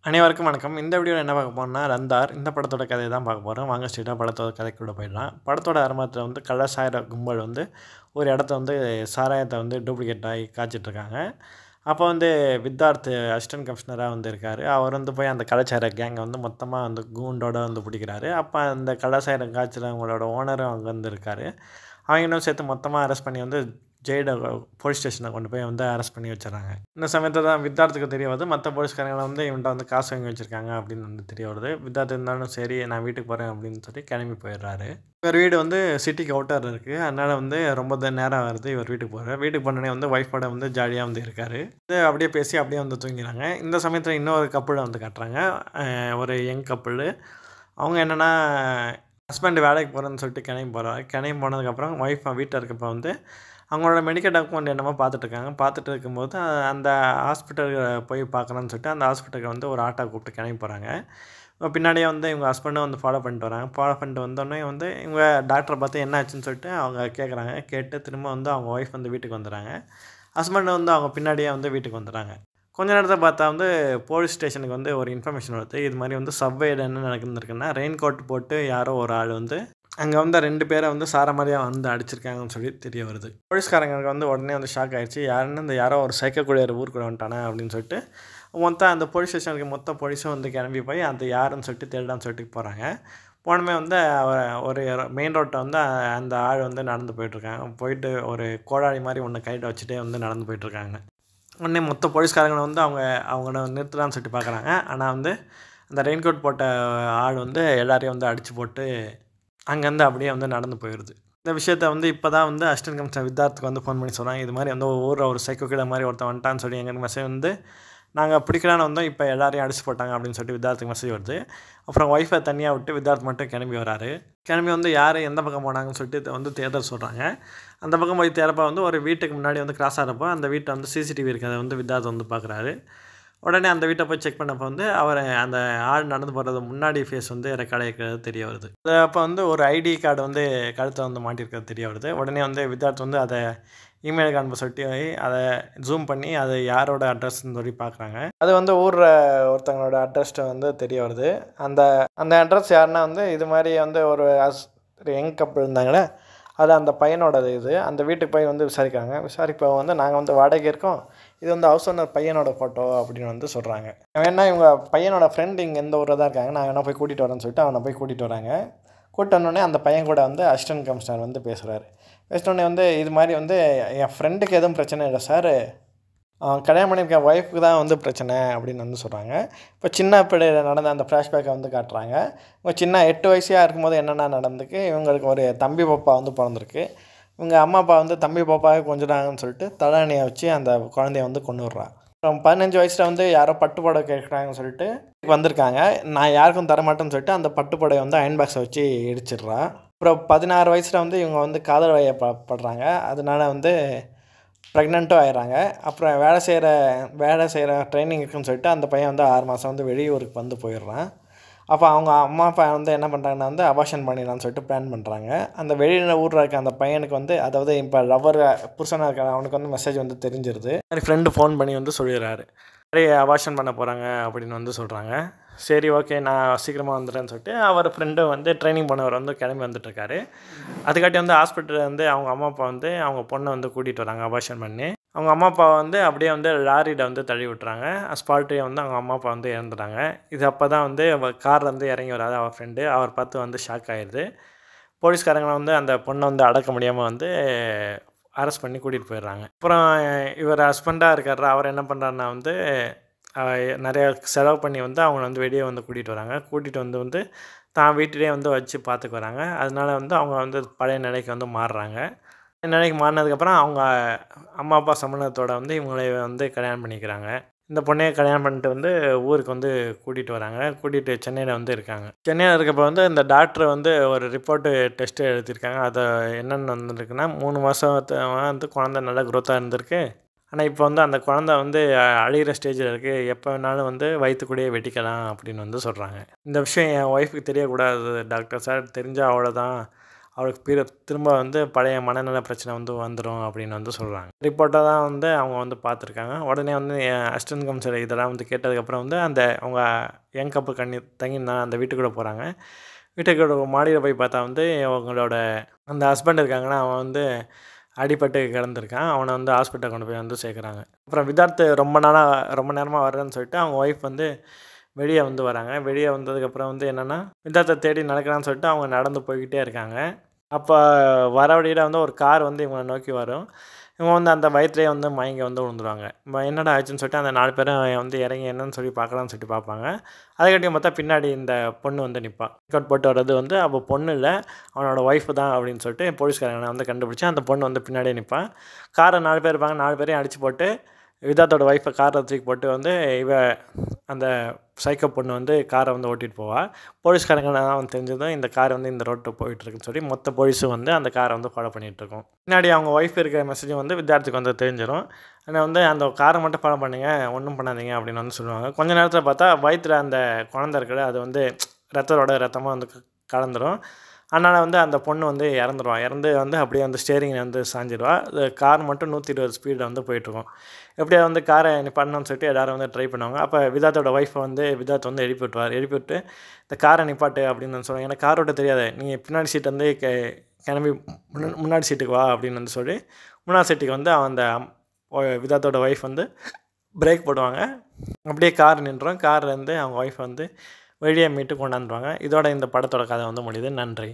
அனைவருக்கும் வணக்கம். இந்த வீடியோவில் என்ன பார்க்க போறோம்னா, ரந்தார். இந்த படத்தோட கதைய தான் பார்க்க போறோம். வாங்க ஸ்ட்ரெயிட்டா படத்தோட கதைக்குள்ள போயிடலாம். படத்தோட ஆரம்பத்தில வந்து கள்ளச்சாராய கும்பல் வந்து ஒரு இடத்த வந்து சாராயத்த வந்து டூப்ளிகேட் ஆகி காய்ச்சிட்ருக்காங்க. அப்போ வந்து வித்தார்த் அசிஸ்டன்ட் கமிஷனரா வந்து இருக்காரு. அவர் வந்து போய் அந்த கள்ளச்சாராய கேங்க வந்து மொத்தமா வந்து கூண்டோட வந்து பிடிக்கிறாரு. அப்போ அந்த கள்ளச்சாராயம் காய்ச்சுறவங்களோட ஓனரும் அங்கே வந்து இருக்காரு. அவங்களும் சேர்த்து மொத்தமா அரெஸ்ட் பண்ணி வந்து ஜெய்ட போலீஸ் ஸ்டேஷனை கொண்டு போய் வந்து அரெஸ்ட் பண்ணி வச்சிடறாங்க. இந்த சமயத்தில் தான் வித்தார்த்துக்கு தெரிய வருது, மற்ற போலீஸ்காரங்களை வந்து இவன்ட்ட வந்து காசு வாங்கி வச்சுருக்காங்க அப்படின்னு வந்து தெரிய வருது. வித்தார்த் இருந்தாலும் சரி நான் வீட்டுக்கு போகிறேன் அப்படின்னு சொல்லி கிளம்பி போயிடுறாரு. இவர் வீடு வந்து சிட்டிக்கு அவுட்டர் இருக்குது. அதனால் வந்து ரொம்ப நேரம் வருது இவர் வீட்டுக்கு போகிறார். வீட்டுக்கு போனோடனே வந்து ஒய்ஃபோட வந்து ஜாலியாக வந்து இருக்கார். இது அப்படியே பேசி அப்படியே வந்து தூங்கிறாங்க. இந்த சமயத்தில் இன்னொரு கப்புளை வந்து காட்டுறாங்க. ஒரு யங் கப்புள். அவங்க என்னென்னா ஹஸ்பண்ட் வேலைக்கு போகிறேன்னு சொல்லிட்டு கிளம்பி போகிறாரு. கிளம்பி போனதுக்கப்புறம் ஒய்ஃப் வீட்டில் இருக்கப்போ வந்து அவங்களோட மெடிக்கல் டாக்குமெண்ட் என்னமோ பார்த்துட்ருக்காங்க. பார்த்துட்டு இருக்கும்போது அந்த ஹாஸ்பிட்டலுக்கு போய் பார்க்கணுன்னு சொல்லிட்டு அந்த ஹாஸ்பிட்டலுக்கு வந்து ஒரு ஆட்டோ கூப்பிட்டு கிளம்பி போகிறாங்க. பின்னாடியே வந்து இவங்க ஹஸ்பண்டும் வந்து ஃபாலோ பண்ணிட்டு வராங்க. ஃபாலோ பண்ணிட்டு வந்தோடனே வந்து இவங்க டாக்டரை பார்த்து என்ன ஆச்சுன்னு சொல்லிட்டு அவங்க கேட்குறாங்க. கேட்டு திரும்ப வந்து அவங்க ஒய்ஃப் வந்து வீட்டுக்கு வந்துடுறாங்க. ஹஸ்பண்ட் வந்து அவங்க பின்னாடியே வந்து வீட்டுக்கு வந்துடுறாங்க. கொஞ்ச நேரத்தை பார்த்தா வந்து போலீஸ் ஸ்டேஷனுக்கு வந்து ஒரு இன்ஃபர்மேஷன் வருது. இது மாதிரி வந்து சப்வேல என்ன நடக்குதுன்னா, ரெயின் கோட் போட்டு யாரோ ஒரு ஆள் வந்து அங்கே வந்து 2 பேரை வந்து சாரமாரியாக வந்து அடிச்சிருக்காங்கன்னு சொல்லி தெரிய வருது. போலீஸ்காரங்களுக்கு வந்து உடனே வந்து ஷாக் ஆகிடுச்சு. யாருன்னு யாரோ ஒரு சைக்கோக்குடியார் ஊருக்குள்ள வந்துட்டானே அப்படின்னு சொல்லிட்டு மொத்தம் அந்த போலீஸ் ஸ்டேஷனுக்கு மொத்த போலீஸும் வந்து கிளம்பி போய் அது யாருன்னு சொல்லிட்டு தேடலான்னு சொல்லிட்டு போகிறாங்க. போனமே வந்து ஒரு மெயின் ரோட்டை வந்து அந்த ஆள் வந்து நடந்து போயிட்டுருக்காங்க. போயிட்டு ஒரு கோடாளி மாதிரி ஒன்று கையில் வச்சுட்டே வந்து நடந்து போயிட்டுருக்காங்க. உடனே மொத்த போலீஸ்காரங்களை வந்து அவங்கள நிறுத்தலான்னு சொல்லிட்டு பார்க்குறாங்க. ஆனால் வந்து அந்த ரெயின்கோட் போட்ட ஆள் வந்து எல்லாரையும் வந்து அடித்து போட்டு அங்கேருந்து அப்படியே வந்து நடந்து போயிடுது. இந்த விஷயத்த வந்து இப்போ தான் வந்து அசிஸ்டன்ட் கமிஷனர் வித்தார்த்துக்கு வந்து ஃபோன் பண்ணி சொன்னாங்க. இது மாதிரி வந்து ஊரில் ஒரு சைக்கோ கில்லர் மாதிரி ஒருத்தன் வந்துட்டான்னு சொல்லி எங்களுக்கு மெசேஜ் வந்து நாங்கள் பிடிக்கலான்னு வந்தோம். இப்போ எல்லாரையும் அடிச்சு போட்டாங்க அப்படின்னு சொல்லிட்டு வித்தார்த்துக்கு மெசேஜ் வருது. அப்புறம் ஒய்ஃபை தனியாக விட்டு வித்தார்த் மட்டும் கிளம்பி வராரு. கிளம்பி வந்து யார் எந்த பக்கம் போனாங்கன்னு சொல்லிட்டு வந்து தேட சொல்கிறாங்க. அந்த பக்கம் போய் தேடப்போ வந்து ஒரு வீட்டுக்கு முன்னாடி வந்து கிராஸ் ஆகிறப்போ அந்த வீட்டை வந்து சிசிடிவி இருக்கிறத வந்து வித்தார்த் வந்து பார்க்குறாரு. உடனே அந்த வீட்டை போய் செக் பண்ணப்போ வந்து அவர் அந்த ஆள் நடந்து போகிறது முன்னாடி ஃபேஸ் வந்து ரெக்கார்ட் ஆகிருக்கிறது தெரிய வருது. அப்போ வந்து ஒரு ஐடி கார்டு வந்து கழுத்தில் வந்து மாட்டியிருக்கிறது தெரிய வருது. உடனே வந்து வித்தார்த் வந்து அதை இமெயிலுக்கு அனுப்ப சொல்லிட்டு அதை ஜூம் பண்ணி அது யாரோட அட்ரஸ்ன்னு சொல்லி பார்க்குறாங்க. அது வந்து ஊரில் ஒருத்தவங்களோட அட்ரஸ்ட்டை வந்து தெரிய வருது. அந்த அந்த அட்ரஸ் யாருன்னா வந்து இது மாதிரி வந்து ஒரு யங் கப்புள் இருந்தாங்களே, அது அந்த பையனோடது. அந்த வீட்டுக்கு போய் வந்து விசாரிக்கிறாங்க. விசாரிப்போ வந்து நாங்கள் வந்து வாடகை இருக்கோம், இது வந்து ஹவுஸ் ஓனர் பையனோட ஃபோட்டோ அப்படின்னு வந்து சொல்கிறாங்க. வேணா இவங்க பையனோட ஃப்ரெண்டு இங்கே எந்த ஊரில் தான் இருக்காங்க, நான் வேணா போய் கூட்டிகிட்டு வரேன்னு சொல்லிட்டு அவனை போய் கூட்டிகிட்டு வராங்க. கூப்பிட்டு வந்தோடனே அந்த பையன் கூட வந்து அசிஸ்டன்ட் கமிஷனர் வந்து பேசுகிறாரு. பேசினோடனே வந்து இது மாதிரி வந்து என் ஃப்ரெண்டுக்கு எதுவும் பிரச்சனை இல்லை சார், கல்யாணம் பண்ணியிருக்க ஒய்ஃபுக்கு தான் வந்து பிரச்சனை அப்படின்னு வந்து சொல்கிறாங்க. இப்போ சின்ன பிள்ளையில் நடந்த அந்த ஃப்ளாஷ்பேக்கை வந்து காட்டுறாங்க. இவங்க சின்ன 8 வயசாக இருக்கும்போது என்னென்ன நடந்துக்கு, இவங்களுக்கு ஒரு தம்பி பாப்பா வந்து பிறந்திருக்கு. இவங்க அம்மா அப்பா வந்து தம்பி பாப்பாவே கொஞ்சிட்டாங்கன்னு சொல்லிட்டு தலானியை வச்சு அந்த குழந்தைய வந்து கொண்டு விட்றான். அப்புறம் 15 வயசில் வந்து யாரோ பட்டுப்புடவை கேட்குறாங்கன்னு சொல்லிட்டு வந்திருக்காங்க. நான் யாருக்கும் தரமாட்டேன்னு சொல்லிட்டு அந்த பட்டுப்புடவை வந்து அயன் பாக்ஸை வச்சு இடிச்சிடுறான். அப்புறம் 16 வயசில் வந்து இவங்க வந்து காதல் வயப்படுறாங்க. அதனால வந்து ப்ரெக்னென்ட்டும் ஆயிடுறாங்க. அப்புறம் வேலை செய்கிற ட்ரைனிங் இருக்குன்னு சொல்லிட்டு அந்த பையன் வந்து 6 மாதம் வந்து வெளியூருக்கு வந்து போயிடுறான். அப்போ அவங்க அம்மா அப்பா வந்து என்ன பண்ணுறாங்கன்னா வந்து அபார்ஷன் பண்ணிடலான்னு சொல்லிட்டு பிளான் பண்ணுறாங்க. அந்த வெளியில் ஊரில் இருக்க அந்த பையனுக்கு வந்து, அதாவது இப்போ லவ்வர் புருஷனாக இருக்க அவனுக்கு வந்து மெசேஜ் வந்து தெரிஞ்சிருது. மாதிரி ஃப்ரெண்டு ஃபோன் பண்ணி வந்து சொல்லிடுறாரு, சரி அபார்ஷன் பண்ண போகிறாங்க அப்படின்னு வந்து சொல்கிறாங்க. சரி ஓகே நான் சீக்கிரமாக வந்துடுறேன்னு சொல்லிட்டு அவர் ஃப்ரெண்டு வந்து ட்ரைனிங் பண்ணவர் வந்து கிளம்பி வந்துட்டுருக்காரு. அதுக்காட்டி வந்து ஹாஸ்பிட்டலில் வந்து அவங்க அம்மா அப்பா வந்து அவங்க பொண்ணை வந்து கூட்டிகிட்டு வராங்க அபார்ஷன் பண்ணி. அவங்க அம்மா அப்பா வந்து அப்படியே வந்து லாரியில் வந்து தள்ளி விட்டுறாங்க. ஸ்பாட்லேயே வந்து அவங்க அம்மா அப்பா வந்து இறந்துட்டாங்க. இது அப்போ தான் வந்து காரில் வந்து இறங்கி வராது அவர் ஃப்ரெண்டு. அவர் பார்த்து வந்து ஷாக் ஆகிடுது. போலீஸ்காரங்களை வந்து அந்த பொண்ணை வந்து அடக்க முடியாமல் வந்து அரெஸ்ட் பண்ணி கூட்டிகிட்டு போயிடுறாங்க. அப்புறம் இவர் ஹஸ்பண்டாக இருக்கார், அவர் என்ன பண்ணுறாருன்னா வந்து நிறையா செலவு பண்ணி வந்து அவங்கள வந்து வெளியே வந்து கூட்டிகிட்டு வராங்க. கூட்டிகிட்டு வந்து தான் வீட்டிலே வந்து வச்சு பார்த்துக்கு வராங்க. அதனால வந்து அவங்க வந்து பழைய நிலைக்கு வந்து மாறுறாங்க. நிலைக்கு மாறினதுக்கப்புறம் அவங்க அம்மா அப்பா சம்மந்தத்தோட வந்து இவங்களை வந்து கல்யாணம் பண்ணிக்கிறாங்க. இந்த பொண்ணையை கல்யாணம் பண்ணிட்டு வந்து ஊருக்கு வந்து கூட்டிகிட்டு வராங்க. கூட்டிகிட்டு சென்னையில் வந்து இருக்காங்க. சென்னையில் இருக்கப்போ வந்து இந்த டாக்டர் வந்து ஒரு ரிப்போர்ட்டு டெஸ்ட்டு எழுதியிருக்காங்க. அதை என்னென்னு வந்துருக்குன்னா 3 மாதம் வந்து குழந்த நல்லா க்ரோத்தாக இருந்திருக்கு. ஆனால் இப்போ வந்து அந்த குழந்த வந்து அழிகிற ஸ்டேஜில் இருக்குது, எப்போ வேணாலும் வந்து வயிற்றுக்குள்ளேயே வெட்டிக்கலாம் அப்படின்னு வந்து சொல்கிறாங்க. இந்த விஷயம் என் ஒய்ஃபுக்கு தெரியக்கூடாது டாக்டர் சார், தெரிஞ்சால் அவ்வளோதான், அவருக்கு திரும்ப வந்து பழைய மனநல பிரச்சனை வந்து வந்துடும் அப்படின்னு வந்து சொல்கிறாங்க. ரிப்போர்ட்டை தான் வந்து அவங்க வந்து பார்த்துருக்காங்க. உடனே வந்து அசிஸ்டன்ட் கமிஷனர் இதெல்லாம் வந்து கேட்டதுக்கப்புறம் வந்து அவங்க யங் கப்பு தங்கியிருந்தா அந்த வீட்டுக்குள்ளே போகிறாங்க. வீட்டுக்கு மாடியில் போய் பார்த்தா வந்து அவங்களோட அந்த ஹஸ்பண்ட் இருக்காங்கன்னா அவன் வந்து அடிபட்டு கிடந்திருக்கான். அவனை வந்து ஹாஸ்பிட்டல் கொண்டு போய் வந்து சேர்க்குறாங்க. அப்புறம் விதார்த்து ரொம்ப நேரமாக வர்றேன்னு சொல்லிட்டு அவங்க ஒய்ஃப் வந்து வெளியே வந்து வராங்க. வெளியே வந்ததுக்கப்புறம் வந்து என்னென்னா விதார்த்தை தேடி நடக்கிறான்னு சொல்லிட்டு அவங்க நடந்து போய்கிட்டே இருக்காங்க. அப்போ வர வழியில் வந்து ஒரு கார் வந்து இவங்களை நோக்கி வரும். இவங்க வந்து அந்த பயத்துலேயே வந்து மயங்கி வந்து விழுந்துருவாங்க. என்னடா ஆச்சுன்னு சொல்லிட்டு அந்த 4 பேரும் வந்து இறங்கி என்னன்னு சொல்லி பார்க்கலான்னு சொல்லிட்டு பார்ப்பாங்க. அதுக்கட்டியும் பார்த்தா பின்னாடி இந்த பொண்ணு வந்து நிற்பா. அவுட் போட்டு வர்றது வந்து அப்போ பொண்ணு இல்லை, அவனோட ஒய்ஃபு தான் அப்படின்னு சொல்லிட்டு போலீஸ்காரங்க வந்து கண்டுபிடிச்சி அந்த பொண்ணு வந்து பின்னாடியே நிற்பான். காரில் 4 பேர் இருப்பாங்க. 4 பேரையும் அடித்து போட்டு விதார்த்தோட ஒய்ஃபை காரில் தூக்கி போட்டு வந்து அந்த சைக்கோ பொண்ணு வந்து காரை வந்து ஓட்டிகிட்டு போவாள். போலீஸ்காரங்க தான் தெரிஞ்சதும் இந்த கார் வந்து இந்த ரோட்டில் போயிட்டுருக்குன்னு சொல்லி மொத்த போலீஸும் வந்து அந்த காரை வந்து ஃபாலோ பண்ணிகிட்ருக்கோம். பின்னாடி அவங்க ஒய்ஃப் இருக்கிற மெசேஜும் வந்து வித்யார்த்திக்கு வந்து தெரிஞ்சிடும். ஆனால் வந்து அந்த காரை மட்டும் ஃபாலோ பண்ணுங்க, ஒன்றும் பண்ணாதீங்க அப்படின்னு வந்து சொல்லுவாங்க. கொஞ்ச நேரத்தில் பார்த்தா வயிற்றில் அந்த குழந்தை இருக்குது, அது வந்து ரத்தமாக வந்து கலந்துரும். அதனால் வந்து அந்த பொண்ணு வந்து இறந்து வந்து அப்படியே வந்து ஸ்டேரிங்கை வந்து சாஞ்சிடுவா. கார் மட்டும் 120 ஸ்பீடில் வந்து போயிட்டுருக்கும். எப்படியா வந்து காரை நிப்பாட்டணும்னு சொல்லிட்டு எல்லோரும் வந்து ட்ரை பண்ணுவாங்க. அப்போ விதார்த்தோட ஒய்ஃபை வந்து விதார்த் வந்து எழுப்பி விட்டு இந்த காரை நிப்பாட்டு அப்படின்னு வந்து சொல்லுவாங்க. எனக்கு கார் ஓட்ட தெரியாது, நீங்கள் பின்னாடி சீட் வந்து கிளம்பி முன்னாடி சீட்டுக்கு வா அப்படின்னு வந்து சொல்லி முன்னாடி சீட்டுக்கு வந்து அந்த விதார்த்தோட ஒய்ஃப் வந்து பிரேக் போடுவாங்க. அப்படியே கார் நின்றுடும். கார்லேருந்து அவங்க ஒய்ஃப் வந்து வெளியே மீட்டு கொண்டாந்துருவாங்க. இதோட இந்த படத்தோட கதை வந்து முடியுது. நன்றி.